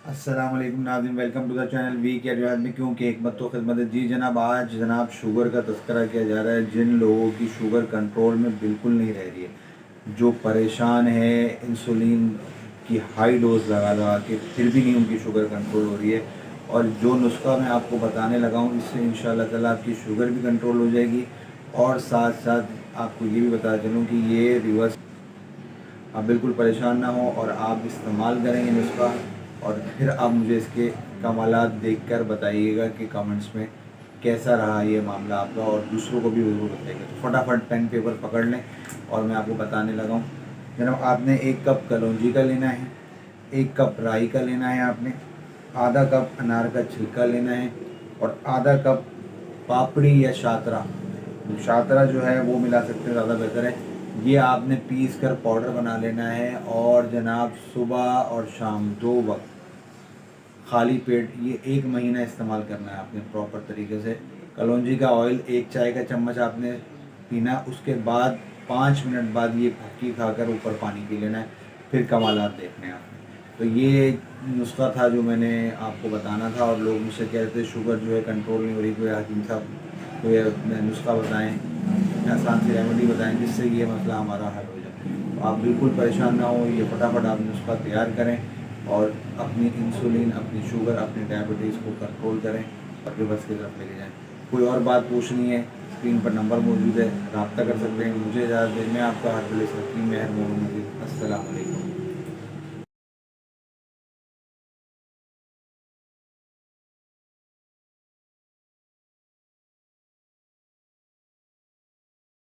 अस्सलाम वालेकुम नाज़रीन, welcome to the channel V K Riyaz में क्यों की हिकमत तो खिदमत है। जी जनाब, आज जनाब शुगर का तस्करा किया जा रहा है। जिन लोगों की शुगर कंट्रोल में बिल्कुल नहीं रह रही है, जो परेशान है इंसुलिन की हाई डोज लगा लगा के फिर भी नहीं उनकी शुगर कंट्रोल हो रही है, और जो नुस्खा मैं आपको बताने लगा हूँ इससे इंशाल्लाह ताला आपकी शुगर भी कंट्रोल हो जाएगी। और साथ साथ आपको ये भी बता चलूँ कि ये रिवर्स, आप बिल्कुल परेशान ना हो और आप इस्तेमाल करेंगे नुस्खा, और फिर आप मुझे इसके कमालात देखकर बताइएगा कि कमेंट्स में कैसा रहा ये मामला आपका, और दूसरों को भी ज़रूर बताइएगा। तो फटाफट पेन पेपर पकड़ लें और मैं आपको बताने लगा हूँ। जनाब, आपने 1 कप कलौंजी का लेना है, 1 कप राई का लेना है, आपने आधा कप अनार का छिलका लेना है, और आधा कप पापड़ी या शातरा, शातरा जो है वो मिला सकते हैं, ज़्यादा बेहतर है। ये आपने पीस कर पाउडर बना लेना है, और जनाब सुबह और शाम 2 वक्त खाली पेट ये 1 महीना इस्तेमाल करना है आपने प्रॉपर तरीके से। कलौंजी का ऑयल 1 चाय का चम्मच आपने पीना, उसके बाद 5 मिनट बाद ये फक्की खाकर ऊपर पानी पी लेना है, फिर कमालात देखने हैं आपने। तो ये नुस्खा था जो मैंने आपको बताना था, और लोग मुझसे कह रहे थे शुगर जो है कंट्रोल नहीं हो रही, कोई हकीम साहब कोई नुस्खा बताएं, आसान सी रेमेडी बताएं जिससे ये मसला हमारा हल हो जाए। तो आप बिल्कुल परेशान ना हो, ये फटाफट आप नुस्खा तैयार करें और अपनी इंसुलिन, अपनी शुगर, अपनी डायबिटीज़ को कंट्रोल करें और रिवर्स की तरफ लेके जाएं। कोई और बात पूछनी है, स्क्रीन पर नंबर मौजूद है, रब्ता कर सकते हैं। मुझे इजाज़त दें, मैं आपका हर वेले से अपनी मेहर मोहम्मद। अस्सलाम वालेकुम।